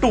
2,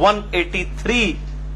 183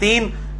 3,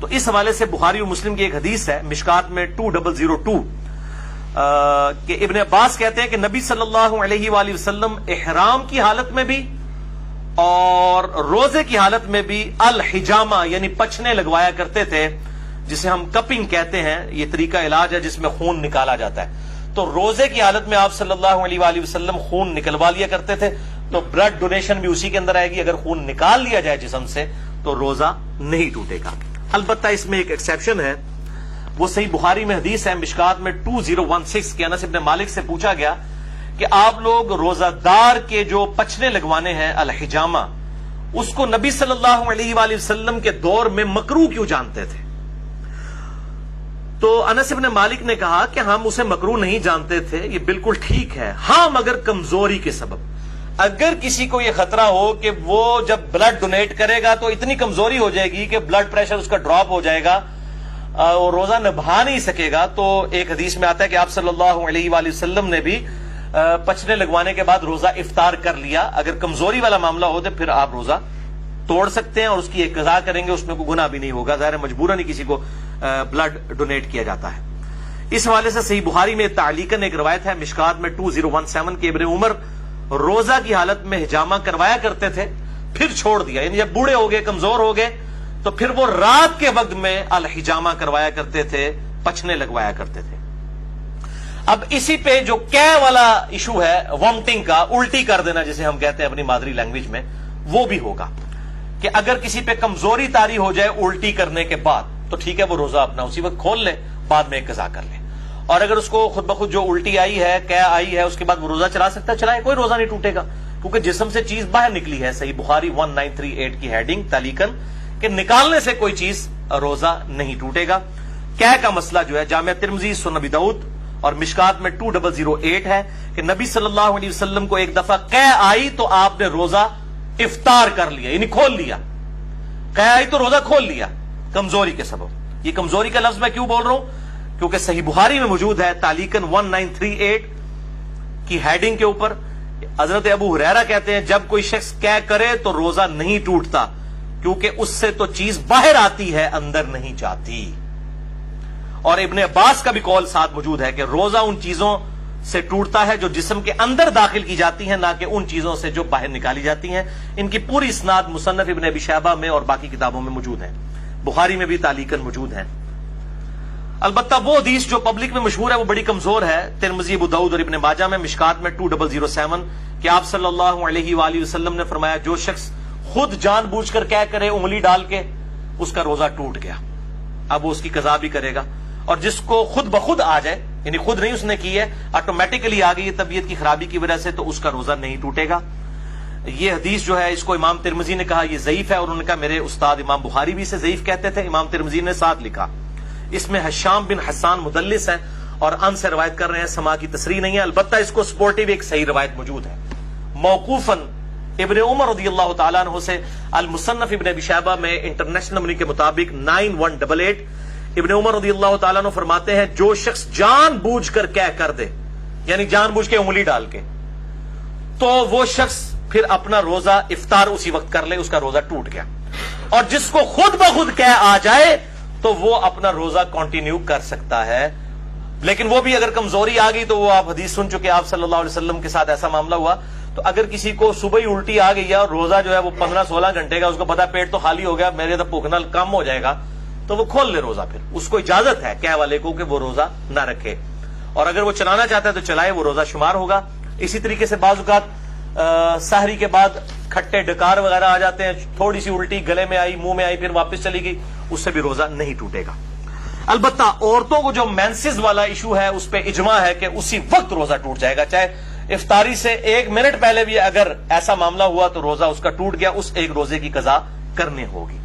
تو اس حوالے سے بخاری و مسلم کی ایک حدیث ہے مشکات میں 2002 کہ ابن عباس کہتے ہیں کہ نبی صلی اللہ علیہ وآلہ وسلم احرام کی حالت میں بھی اور روزے کی حالت میں بھی الحجامہ یعنی پچھنے لگوایا کرتے تھے، جسے ہم کپنگ کہتے ہیں. یہ طریقہ علاج ہے جس میں خون نکالا جاتا ہے. تو روزے کی حالت میں آپ صلی اللہ علیہ وآلہ وسلم خون نکلوا لیا کرتے تھے. تو بلڈ ڈونیشن بھی اسی کے اندر آئے گی. اگر خون نکال لیا جائے جسم سے تو روزہ نہیں ٹوٹے گا. البتہ اس میں ایک ایکسیپشن ہے، وہ صحیح بخاری میں حدیث ہے مشکات میں 2016 کے انس بن مالک سے پوچھا گیا کہ آپ لوگ روزہ دار کے جو پچھنے لگوانے ہیں الحجامہ، اس کو نبی صلی اللہ علیہ وآلہ وسلم کے دور میں مکروہ کیوں جانتے تھے؟ تو انس بن مالک نے کہا کہ ہم اسے مکروہ نہیں جانتے تھے، یہ بالکل ٹھیک ہے، ہاں مگر کمزوری کے سبب. اگر کسی کو یہ خطرہ ہو کہ وہ جب بلڈ ڈونیٹ کرے گا تو اتنی کمزوری ہو جائے گی کہ بلڈ پریشر اس کا ڈراپ ہو جائے گا اور روزہ نبھا نہیں سکے گا، تو ایک حدیث میں آتا ہے کہ آپ صلی اللہ علیہ وآلہ وسلم نے بھی پچھنے لگوانے کے بعد روزہ افطار کر لیا. اگر کمزوری والا معاملہ ہو تو پھر آپ روزہ توڑ سکتے ہیں اور اس کی ایک قضا کریں گے، اس میں کوئی گناہ بھی نہیں ہوگا. ظاہر مجبوراً ہی کسی کو بلڈ ڈونیٹ کیا جاتا ہے. اس حوالے سے صحیح بخاری میں تعلیقاً ایک روایت ہے مشکات میں 2017 کے ابن عمر روزہ کی حالت میں حجامہ کروایا کرتے تھے، پھر چھوڑ دیا. یعنی جب بوڑھے ہو گئے، کمزور ہو گئے، تو پھر وہ رات کے وقت میں الحجامہ کروایا کرتے تھے، پچھنے لگوایا کرتے تھے. اب اسی پہ جو کہہ والا ایشو ہے وامٹنگ کا، الٹی کر دینا جسے ہم کہتے ہیں اپنی مادری لینگویج میں، وہ بھی ہوگا کہ اگر کسی پہ کمزوری طاری ہو جائے الٹی کرنے کے بعد تو ٹھیک ہے، وہ روزہ اپنا اسی وقت کھول لے، بعد میں ایک قضا کر لے. اور اگر اس کو خود بخود جو الٹی آئی ہے، کہہ آئی ہے، اس کے بعد وہ روزہ چلا سکتا ہے، چلائے، کوئی روزہ نہیں ٹوٹے گا، کیونکہ جسم سے چیز باہر نکلی ہے. صحیح بخاری 1938 کی ہیڈنگ تعلیقاً کہ نکالنے سے کوئی چیز روزہ نہیں ٹوٹے گا. کہہ کا مسئلہ جو ہے جامع ترمذی، سنن ابی داؤد اور مشکات میں 2008 ہے کہ نبی صلی اللہ علیہ وسلم کو ایک دفعہ کہہ آئی تو آپ نے روزہ افطار کر لیا، یعنی کھول لیا. کہہ آئی تو روزہ کھول لیا کمزوری کے سبب. یہ کمزوری کا لفظ میں کیوں بول رہا ہوں؟ کیونکہ صحیح بخاری میں موجود ہے تعلیقاً 1938 کی ہیڈنگ کے اوپر حضرت ابو ہریرہ کہتے ہیں جب کوئی شخص کہہ کرے تو روزہ نہیں ٹوٹتا، کیونکہ اس سے تو چیز باہر آتی ہے، اندر نہیں جاتی. اور ابن عباس کا بھی قول ساتھ موجود ہے کہ روزہ ان چیزوں سے ٹوٹتا ہے جو جسم کے اندر داخل کی جاتی ہیں، نہ کہ ان چیزوں سے جو باہر نکالی جاتی ہیں. ان کی پوری اسناد مصنف ابن ابی شیبہ میں اور باقی کتابوں میں موجود ہیں، بخاری میں بھی تعلیقاً موجود ہیں. البتہ وہ حدیث جو پبلک میں مشہور ہے وہ بڑی کمزور ہے. ترمذی، ابو داؤد اور ابن ماجہ میں مشکات میں 2007 کہ آپ صلی اللہ علیہ وآلہ وسلم نے فرمایا جو شخص خود جان بوجھ کر کہہ کرے انگلی ڈال کے، اس کا روزہ ٹوٹ گیا، اب وہ اس کی قضا بھی کرے گا. اور جس کو خود بخود آ جائے، یعنی خود نہیں اس نے کی ہے، آٹومیٹکلی آ گئی ہے طبیعت کی خرابی کی وجہ سے، تو اس کا روزہ نہیں ٹوٹے گا. یہ حدیث جو ہے اس کو امام ترمذی نے کہا یہ ضعیف ہے، اور انہوں نے کہا میرے استاد امام بخاری بھی اسے ضعیف کہتے تھے. امام ترمذی نے ساتھ لکھا اس میں حشام بن حسان مدلس ہے اور ان سے روایت کر رہے ہیں، سما کی تصریح نہیں ہے. البتہ اس کو سپورٹیو ایک صحیح روایت موجود ہے موقوفاً ابن عمر رضی اللہ تعالیٰ عنہ سے. المصنف ابن ابی شیبہ میں انٹرنیشنل نمبر کے مطابق 9188 ابن عمر رضی اللہ تعالیٰ عنہ فرماتے ہیں جو شخص جان بوجھ کر کہہ کر دے، یعنی جان بوجھ کے انگلی ڈال کے، تو وہ شخص پھر اپنا روزہ افطار اسی وقت کر لے، اس کا روزہ ٹوٹ گیا. اور جس کو خود بخود کہہ آ جائے تو وہ اپنا روزہ کنٹینیو کر سکتا ہے. لیکن وہ بھی اگر کمزوری آ گئی تو وہ آپ حدیث سن چکے، آپ صلی اللہ علیہ وسلم کے ساتھ ایسا معاملہ ہوا. تو اگر کسی کو صبح ہی الٹی آ گئی ہے اور روزہ جو ہے وہ 15-16 گھنٹے کا، اس کو پتا پیٹ تو خالی ہو گیا، میرے تو بھوکنا کم ہو جائے گا، تو وہ کھول لے روزہ. پھر اس کو اجازت ہے کہہ والے کو کہ وہ روزہ نہ رکھے، اور اگر وہ چلانا چاہتا ہے تو چلائے، وہ روزہ شمار ہوگا. اسی طریقے سے بعض اوقات سحری کے بعد کھٹے ڈکار وغیرہ آ جاتے ہیں، تھوڑی سی الٹی گلے میں آئی، منہ میں آئی، پھر واپس چلی گئی، اس سے بھی روزہ نہیں ٹوٹے گا. البتہ عورتوں کو جو مینسز والا ایشو ہے اس پہ اجماع ہے کہ اسی وقت روزہ ٹوٹ جائے گا، چاہے افطاری سے 1 منٹ پہلے بھی اگر ایسا معاملہ ہوا تو روزہ اس کا ٹوٹ گیا، اس ایک روزے کی قضا کرنی ہوگی.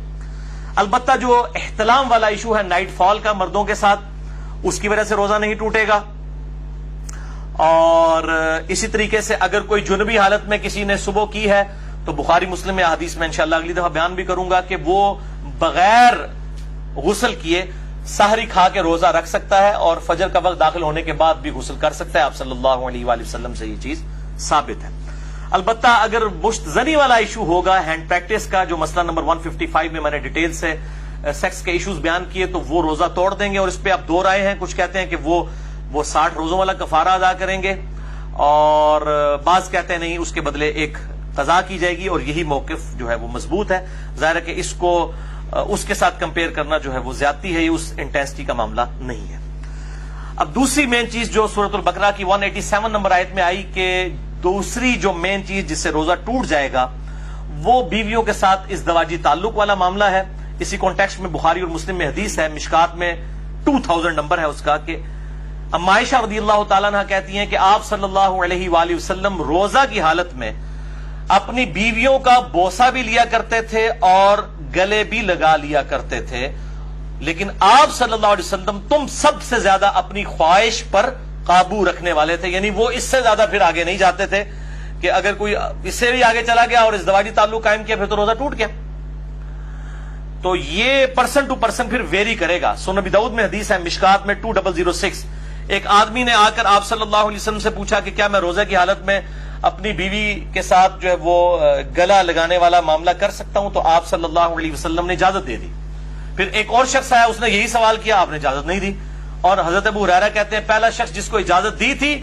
البتہ جو احتلام والا ایشو ہے نائٹ فال کا مردوں کے ساتھ، اس کی وجہ سے روزہ نہیں ٹوٹے گا. اور اسی طریقے سے اگر کوئی جنبی حالت میں کسی نے صبح کی ہے تو بخاری مسلم میں حدیث میں انشاءاللہ اگلی دفعہ بیان بھی کروں گا کہ وہ بغیر غسل کیے سحری کھا کے روزہ رکھ سکتا ہے اور فجر کا وقت داخل ہونے کے بعد بھی غسل کر سکتا ہے. آپ صلی اللہ علیہ وآلہ وسلم سے یہ چیز ثابت ہے. البتہ اگر مشت زنی والا ایشو ہوگا ہینڈ پریکٹس کا، جو مسئلہ نمبر 155 میں میں نے ڈیٹیل سے سیکس کے ایشوز بیان کیے تو وہ روزہ توڑ دیں گے، اور اس پہ اب دو رائے ہیں. کچھ کہتے ہیں کہ وہ 60 روزوں والا کفارہ ادا کریں گے، اور بعض کہتے ہیں نہیں، اس کے بدلے ایک قضا کی جائے گی، اور یہی موقف جو ہے وہ مضبوط ہے. ظاہر ہے کہ اس کو اس کے ساتھ کمپیئر کرنا جو ہے وہ زیادتی ہے، یہ اس انٹینسٹی کا معاملہ نہیں ہے. اب دوسری مین چیز جو سورۃ البقرہ کی 187 نمبر آیت میں آئی کہ دوسری جو مین چیز جس سے روزہ ٹوٹ جائے گا وہ بیویوں کے ساتھ ازدواجی تعلق والا معاملہ ہے. اسی کانٹیکسٹ میں بخاری اور مسلم میں حدیث ہے، مشکات میں 2000 نمبر ہے اس کا، کہ اما عائشہ رضی اللہ تعالیٰ عنہ کہتی ہیں کہ آپ صلی اللہ علیہ وآلہ وسلم روزہ کی حالت میں اپنی بیویوں کا بوسہ بھی لیا کرتے تھے اور گلے بھی لگا لیا کرتے تھے، لیکن آپ صلی اللہ علیہ وسلم تم سب سے زیادہ اپنی خواہش پر قابو رکھنے والے تھے. یعنی وہ اس سے زیادہ پھر آگے نہیں جاتے تھے کہ اگر کوئی اس سے بھی آگے چلا گیا اور ازدواجی تعلق قائم کیا پھر تو روزہ ٹوٹ گیا. تو یہ پرسن ٹو پرسن پھر ویری کرے گا. سنن ابی داؤد میں حدیث ہے، مشکات میں 2006، ایک آدمی نے آ کر آپ صلی اللہ علیہ وسلم سے پوچھا کہ کیا میں روزہ کی حالت میں اپنی بیوی کے ساتھ جو ہے وہ گلا لگانے والا معاملہ کر سکتا ہوں؟ تو آپ صلی اللہ علیہ وسلم نے اجازت دے دی. پھر ایک اور شخص آیا، اس نے یہی سوال کیا، آپ نے اجازت نہیں دی. اور حضرت ابو ہریرہ کہتے ہیں پہلا شخص جس کو اجازت دی تھی